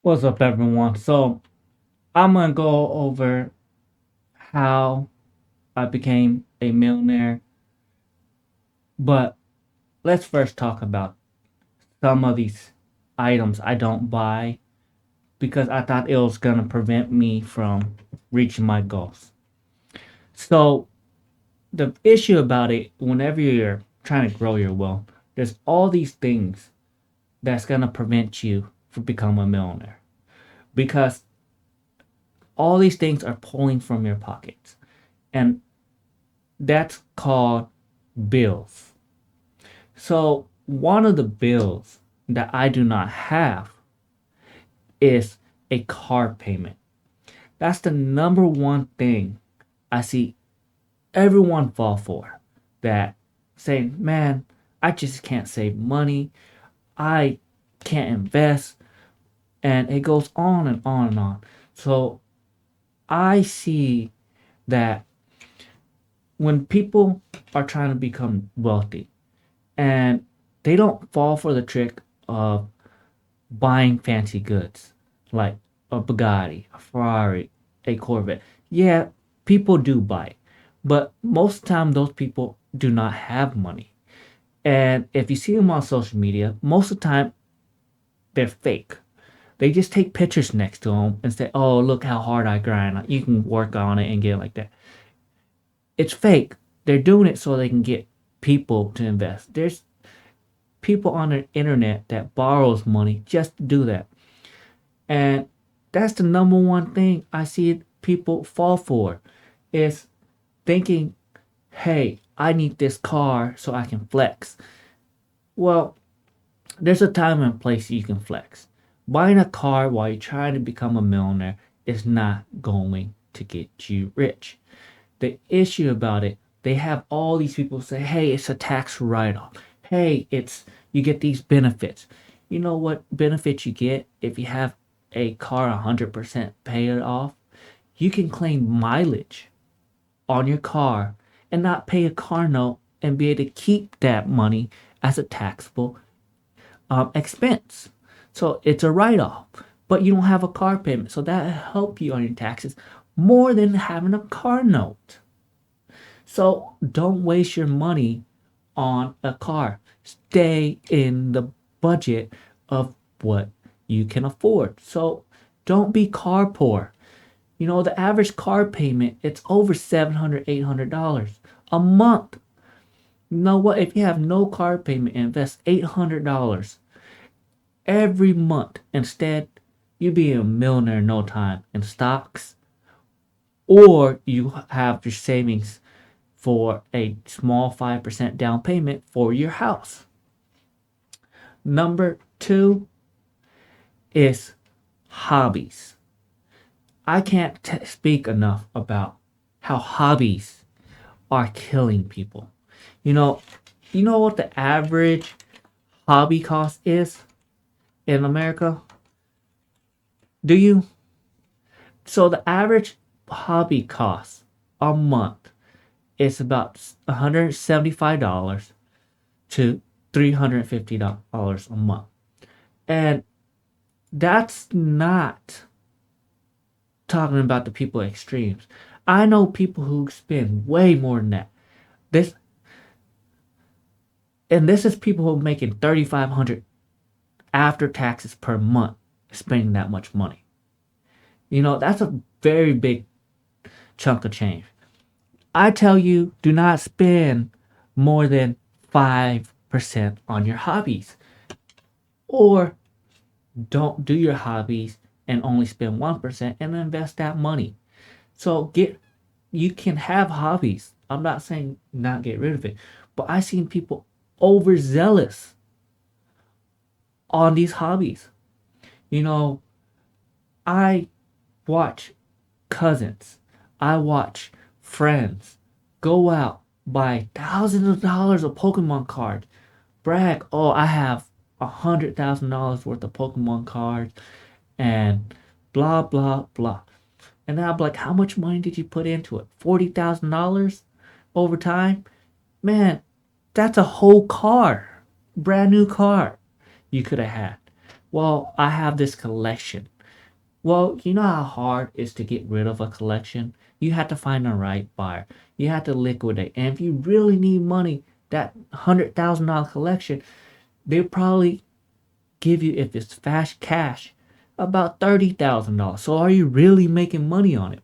What's up, everyone? So, I'm gonna go over how I became a millionaire, but let's first talk about some of these items I don't buy because I thought it was gonna prevent me from reaching my goals. So, the issue about it, whenever you're trying to grow your wealth, there's all these things that's gonna prevent you from becoming a millionaire because all these things are pulling from your pockets, and that's called bills. So, one of the bills that I do not have is a car payment. That's the number one thing I see everyone fall for. That saying, man, I just can't save money. I can't invest. And it goes on and on and on. So, I see that when people are trying to become wealthy and they don't fall for the trick of buying fancy goods like a Bugatti, a Ferrari, a Corvette. Yeah, people do buy it, but most of the time those people do not have money. And if you see them on social media, most of the time they're fake. They just take pictures next to them and say, "Oh, look how hard I grind. You can work on it and get it like that." It's fake. They're doing it so they can get people to invest. There's people on the internet that borrows money just to do that. And that's the number one thing I see people fall for is thinking, hey, I need this car so I can flex. Well, there's a time and place you can flex. Buying a car while you're trying to become a millionaire is not going to get you rich. The issue about it, they have all these people say, hey, it's a tax write off. Hey, it's you get these benefits. You know what benefits you get if you have a car 100% paid off? You can claim mileage on your car and not pay a car note and be able to keep that money as a taxable expense. So it's a write off, but you don't have a car payment. So that help you on your taxes more than having a car note. So don't waste your money on a car. Stay in the budget of what you can afford. So don't be car poor. You know, the average car payment, it's over $700, $800 a month. You know what? If you have no car payment and invest $800 every month, instead, you be a millionaire in no time in stocks, or you have your savings for a small 5% down payment for your house. Number two is hobbies. I can't speak enough about how hobbies are killing people. You know, you know what the average hobby cost is in America? Do you? So the average hobby cost a month is about $175 to $350 a month. And that's not talking about the people extremes. I know people who spend way more than that. This this is people who are making 3,500 after taxes per month spending that much money. You know, that's a very big chunk of change. I tell you, do not spend more than 5% on your hobbies. Or don't do your hobbies and only spend 1% and invest that money. So you can have hobbies. I'm not saying not get rid of it, but I've seen people overzealous on these hobbies. You know, I watch cousins, I watch friends go out, buy thousands of dollars of Pokemon cards, brag, oh, I have $100,000 worth of Pokemon cards, and blah blah blah. And then I'm like, how much money did you put into it? $40,000 over time? Man, that's a whole car, brand new car you could have had. Well, I have this collection. Well, you know how hard it is to get rid of a collection? You have to find the right buyer. You have to liquidate. And if you really need money, that $100,000 collection, they probably give you, if it's fast cash, about $30,000. So are you really making money on it?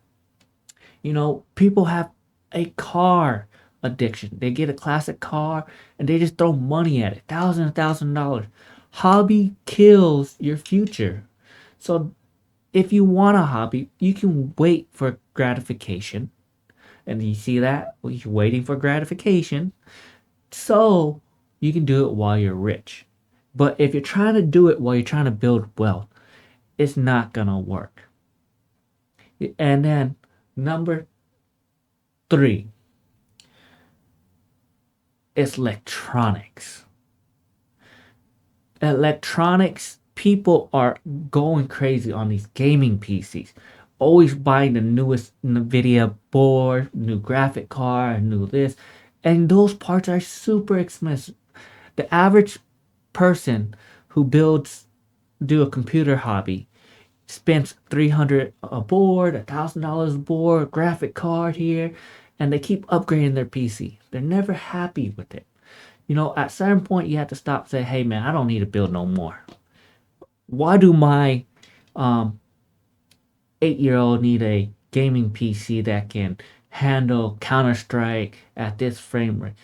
People have a car addiction. They get a classic car and they just throw money at it, $1,000. Hobby kills your future. So if you want a hobby, you can wait for gratification. And you see that? Well, you're waiting for gratification. So you can do it while you're rich. But if you're trying to do it while you're trying to build wealth, it's not going to work. And then number three is electronics. Electronics, people are going crazy on these gaming PCs. Always buying the newest NVIDIA board, new graphic card, new this. And those parts are super expensive. The average person who do a computer hobby spends 300 a board, $1,000 a board, graphic card here, and they keep upgrading their PC. They're never happy with it. At certain point you have to stop and say, hey man, I don't need to build no more. Why do my 8-year-old need a gaming PC that can handle Counter Strike at this frame rate?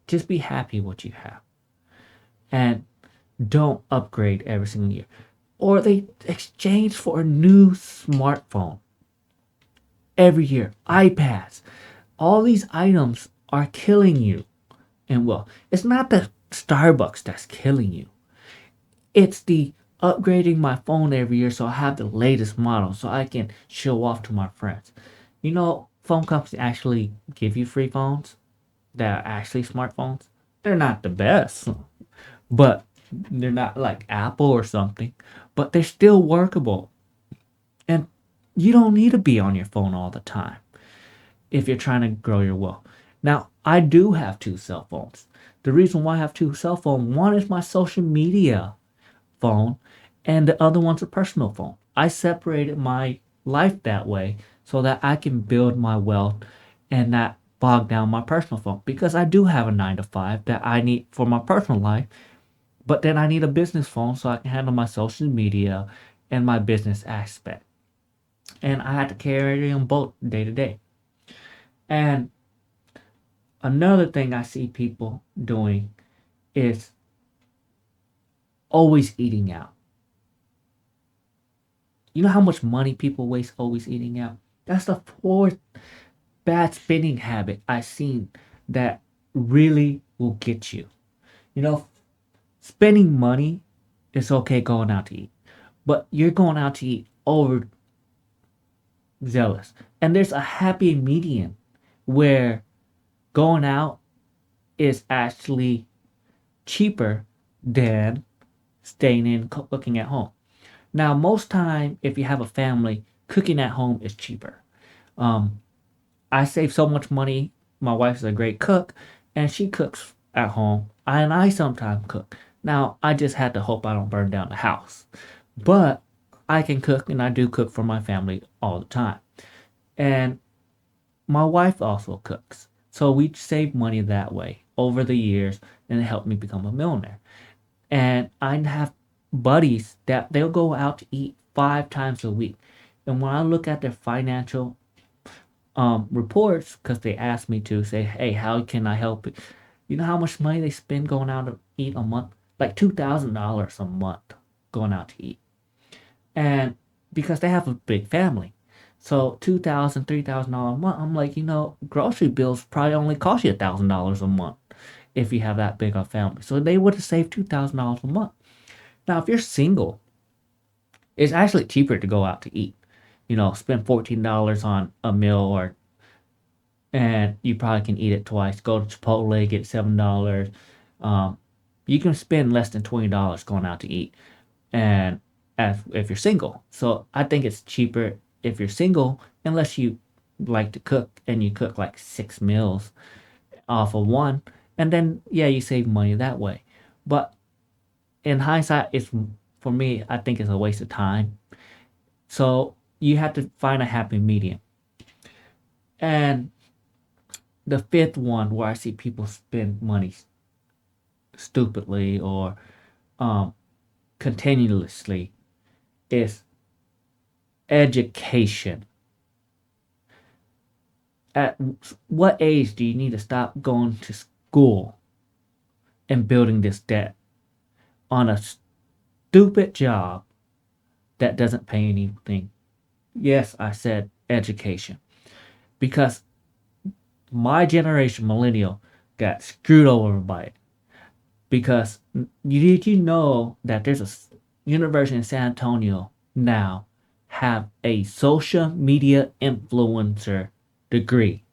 Just be happy with what you have. And don't upgrade every single year. Or they exchange for a new smartphone every year. iPads. All these items are killing you. And well, it's not the Starbucks that's killing you. It's the upgrading my phone every year so I have the latest model so I can show off to my friends. Phone companies actually give you free phones that are actually smartphones. They're not the best, but they're not like Apple or something, but they're still workable. And you don't need to be on your phone all the time if you're trying to grow your wealth. Now, I do have two cell phones. The reason why I have two cell phones, one is my social media phone, and the other one's a personal phone. I separated my life that way so that I can build my wealth and not bog down my personal phone because I do have a 9 to 5 that I need for my personal life, but then I need a business phone so I can handle my social media and my business aspect. And I had to carry them both day to day. And another thing I see people doing is always eating out. You know how much money people waste always eating out? That's the fourth bad spending habit I've seen that really will get you. You know, spending money is okay going out to eat, but you're going out to eat over zealous. And there's a happy median where going out is actually cheaper than staying in cooking at home. Now, most time, if you have a family, cooking at home is cheaper. Um, I save so much money. My wife is a great cook, and she cooks at home, and I sometimes cook. Now, I just had to hope I don't burn down the house, but I can cook, and I do cook for my family all the time. And my wife also cooks, so we save money that way over the years, and it helped me become a millionaire. And I have buddies that they'll go out to eat 5 times a week. And when I look at their financial reports, because they ask me to say, hey, how can I help it? You know how much money they spend going out to eat a month? Like $2,000 a month going out to eat. And because they have a big family. So $2,000, $3,000 a month. I'm like, grocery bills probably only cost you $1,000 a month if you have that big of a family. So they would have saved $2,000 a month. Now, if you're single, it's actually cheaper to go out to eat. Spend $14 on a meal, and you probably can eat it twice. Go to Chipotle, get $7. Um, you can spend less than $20 going out to eat, and if you're single. So I think it's cheaper if you're single, unless you like to cook and you cook like 6 meals off of one, and then yeah, you save money that way. But in hindsight, it's for me, I think it's a waste of time. So you have to find a happy medium. And the fifth one where I see people spend money stupidly or um, continuously is education. At what age do you need to stop going to school and building this debt on a stupid job that doesn't pay anything? Yes, I said education. Because my generation, millennial, got screwed over by it. Because did you know that there's a university in San Antonio now have a social media influencer degree?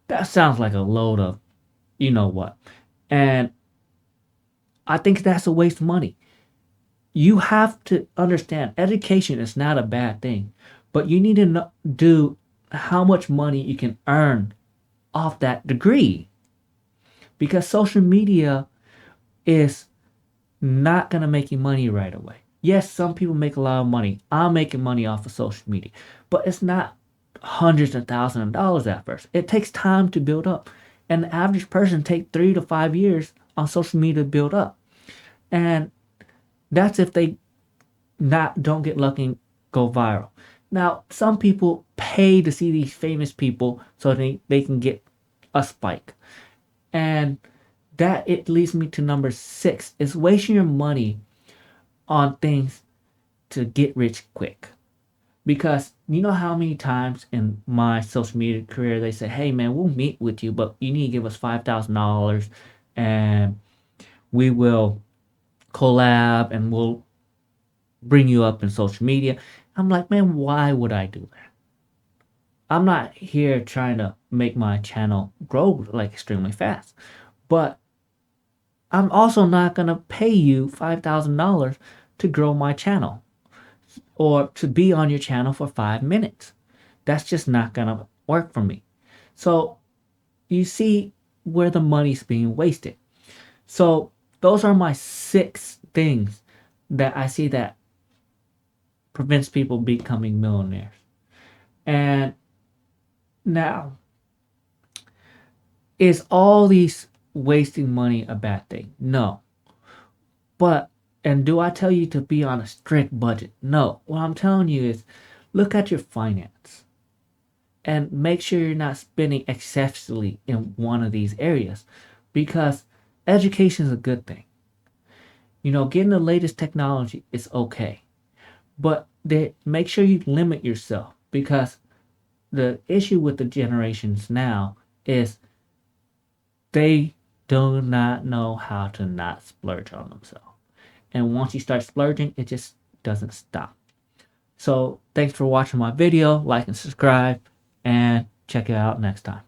That sounds like a load of you know what. And I think that's a waste of money. You have to understand education is not a bad thing, but you need to do how much money you can earn off that degree, because social media is not going to make you money right away. Yes, some people make a lot of money. I'm making money off of social media, but it's not hundreds of thousands of dollars at first. It takes time to build up. And the average person takes 3 to 5 years on social media to build up. And that's if they not don't get lucky and go viral. Now, some people pay to see these famous people so they can get a spike. And that it leads me to number 6 is wasting your money on things to get rich quick. Because you know how many times in my social media career they say, hey man, we'll meet with you, but you need to give us $5,000 and we will collab and we'll bring you up in social media. I'm like, man, why would I do that? I'm not here trying to make my channel grow like extremely fast, but I'm also not going to pay you $5,000 to grow my channel or to be on your channel for 5 minutes. That's just not going to work for me. So you see where the money's being wasted. So those are my 6 things that I see that prevents people becoming millionaires. And now, is all these wasting money a bad thing? No. But, and do I tell you to be on a strict budget? No. What I'm telling you is look at your finance and make sure you're not spending excessively in one of these areas, because education is a good thing. You know, getting the latest technology is okay, but make sure you limit yourself, because the issue with the generations now is they do not know how to not splurge on themselves. And once you start splurging, it just doesn't stop. So thanks for watching my video. Like and subscribe, and check it out next time.